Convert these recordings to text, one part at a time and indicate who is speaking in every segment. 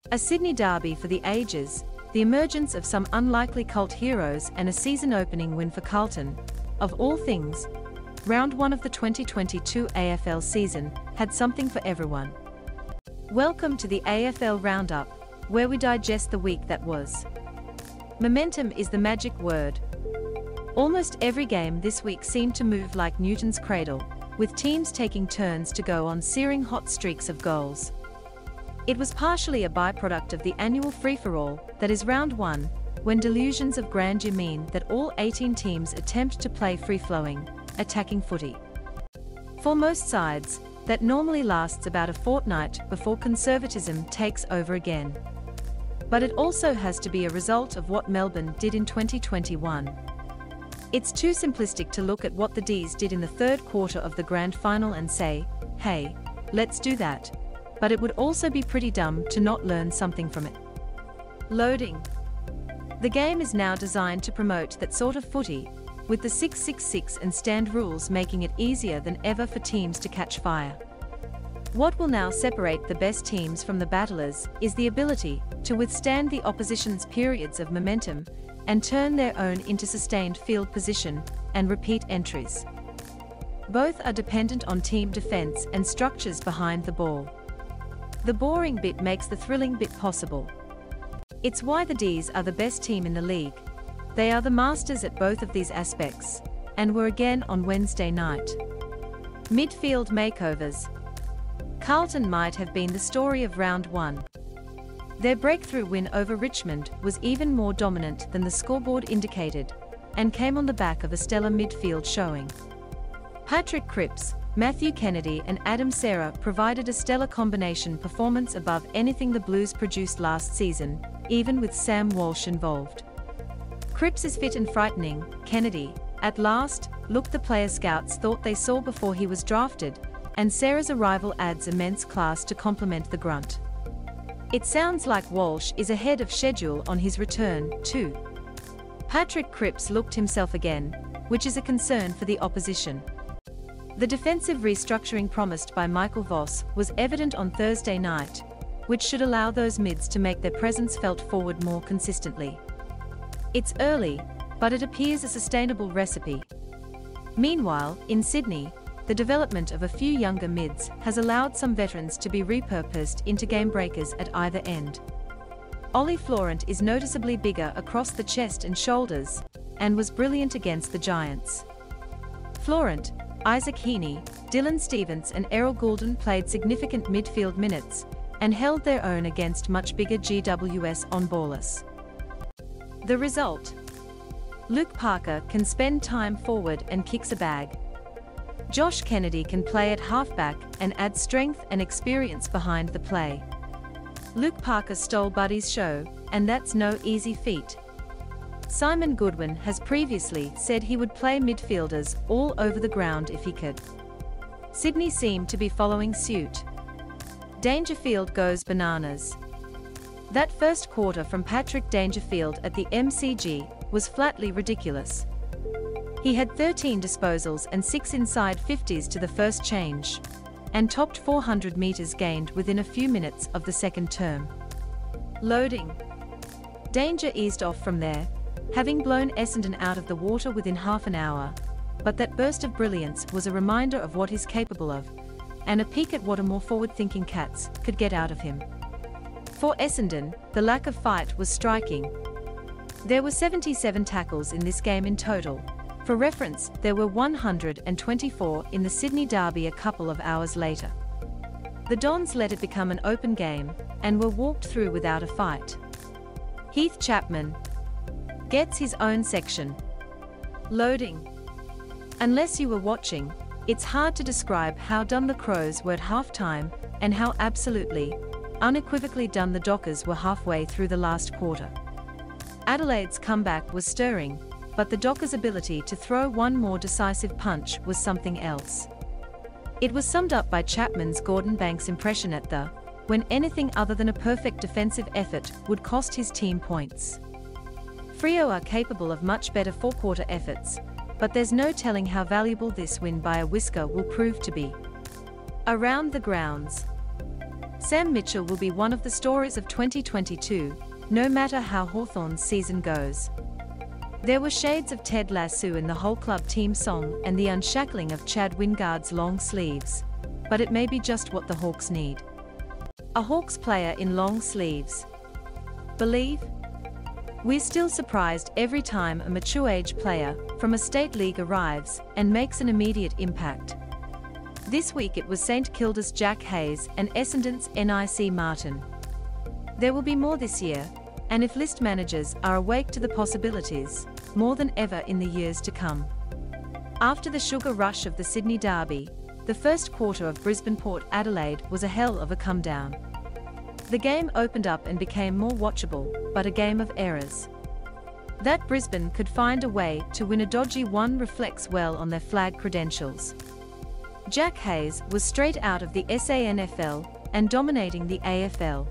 Speaker 1: A Sydney derby for the ages, the emergence of some unlikely cult heroes and a season-opening win for Carlton. Of all things, round 1 of the 2022 AFL season had something for everyone. Welcome to the AFL Roundup, where we digest the week that was. Momentum is the magic word. Almost every game this week seemed to move like Newton's cradle, with teams taking turns to go on searing hot streaks of goals. It was partially a byproduct of the annual free-for-all, that is round 1, when delusions of grandeur mean that all 18 teams attempt to play free-flowing, attacking footy. For most sides, that normally lasts about a fortnight before conservatism takes over again. But it also has to be a result of what Melbourne did in 2021. It's too simplistic to look at what the D's did in the third quarter of the grand final and say, hey, let's do that. But it would also be pretty dumb to not learn something from it. Loading. The game is now designed to promote that sort of footy, with the 666 and stand rules making it easier than ever for teams to catch fire. What will now separate the best teams from the battlers is the ability to withstand the opposition's periods of momentum and turn their own into sustained field position and repeat entries. Both are dependent on team defense and structures behind the ball. The boring bit makes the thrilling bit possible. It's why the D's are the best team in the league. They are the masters at both of these aspects, and were again on Wednesday night. Midfield makeovers. Carlton might have been the story of round 1. Their breakthrough win over Richmond was even more dominant than the scoreboard indicated, and came on the back of a stellar midfield showing. Patrick Cripps, Matthew Kennedy and Adam Serra provided a stellar combination performance above anything the Blues produced last season, even with Sam Walsh involved. Cripps is fit and frightening. Kennedy, at last, looked the player scouts thought they saw before he was drafted, and Serra's arrival adds immense class to complement the grunt. It sounds like Walsh is ahead of schedule on his return, too. Patrick Cripps looked himself again, which is a concern for the opposition. The defensive restructuring promised by Michael Voss was evident on Thursday night, which should allow those mids to make their presence felt forward more consistently. It's early, but it appears a sustainable recipe. Meanwhile, in Sydney, the development of a few younger mids has allowed some veterans to be repurposed into game breakers at either end. Ollie Florent is noticeably bigger across the chest and shoulders, and was brilliant against the Giants. Florent, Isaac Heaney, Dylan Stevens and Errol Goulden played significant midfield minutes, and held their own against much bigger GWS on-ballers. The result? Luke Parker can spend time forward and kicks a bag. Josh Kennedy can play at halfback and add strength and experience behind the play. Luke Parker stole Buddy's show, and that's no easy feat. Simon Goodwin has previously said he would play midfielders all over the ground if he could. Sydney seemed to be following suit. Dangerfield goes bananas. That first quarter from Patrick Dangerfield at the MCG was flatly ridiculous. He had 13 disposals and 6 inside 50s to the first change, and topped 400 metres gained within a few minutes of the second term. Loading. Danger eased off from there, having blown Essendon out of the water within half an hour, but that burst of brilliance was a reminder of what he's capable of, and a peek at what a more forward-thinking Cats could get out of him. For Essendon, the lack of fight was striking. There were 77 tackles in this game in total. For reference, there were 124 in the Sydney derby a couple of hours later. The Dons let it become an open game, and were walked through without a fight. Heath Chapman gets his own section. Loading. Unless you were watching, it's hard to describe how done the Crows were at halftime, and how absolutely, unequivocally done the Dockers were halfway through the last quarter. Adelaide's comeback was stirring, but the Dockers' ability to throw one more decisive punch was something else. It was summed up by Chapman's Gordon Banks impression at the, when anything other than a perfect defensive effort would cost his team points. Freo are capable of much better four-quarter efforts, but there's no telling how valuable this win by a whisker will prove to be. Around the grounds. Sam Mitchell will be one of the stories of 2022, no matter how Hawthorn's season goes. There were shades of Ted Lasso in the whole club team song and the unshackling of Chad Wingard's long sleeves. But it may be just what the Hawks need. A Hawks player in long sleeves. Believe? We're still surprised every time a mature age player from a state league arrives and makes an immediate impact. This week it was St Kilda's Jack Hayes and Essendon's NIC Martin. There will be more this year, and if list managers are awake to the possibilities, more than ever in the years to come. After the sugar rush of the Sydney Derby, the first quarter of Brisbane Port Adelaide was a hell of a come-down. The game opened up and became more watchable, but a game of errors. That Brisbane could find a way to win a dodgy one reflects well on their flag credentials. Jack Hayes was straight out of the SANFL and dominating the AFL.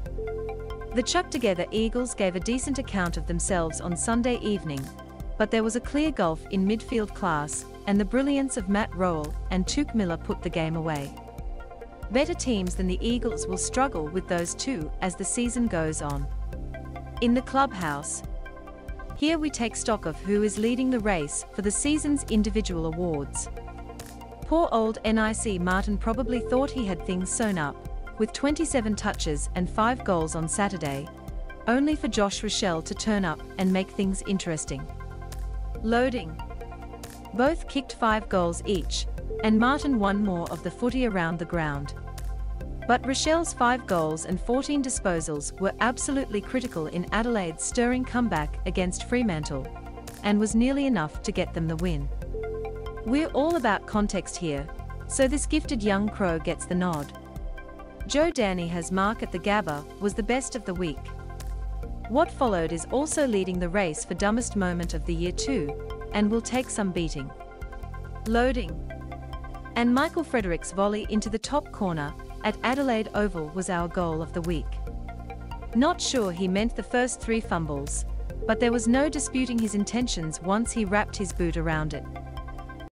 Speaker 1: The chuck-together Eagles gave a decent account of themselves on Sunday evening, but there was a clear gulf in midfield class, and the brilliance of Matt Rowell and Tuke Miller put the game away. Better teams than the Eagles will struggle with those two as the season goes on. In the clubhouse, here we take stock of who is leading the race for the season's individual awards. Poor old NIC Martin probably thought he had things sewn up, with 27 touches and 5 goals on Saturday, only for Josh Rochelle to turn up and make things interesting. Loading. Both kicked 5 goals each, and Martin won more of the footy around the ground. But Rochelle's 5 goals and 14 disposals were absolutely critical in Adelaide's stirring comeback against Fremantle, and was nearly enough to get them the win. We're all about context here, so this gifted young crow gets the nod. Joe Daniher's mark at the Gabba was the best of the week. What followed is also leading the race for dumbest moment of the year too, and will take some beating. Loading. And Michael Frederick's volley into the top corner at Adelaide Oval was our goal of the week. Not sure he meant the first 3 fumbles, but there was no disputing his intentions once he wrapped his boot around it.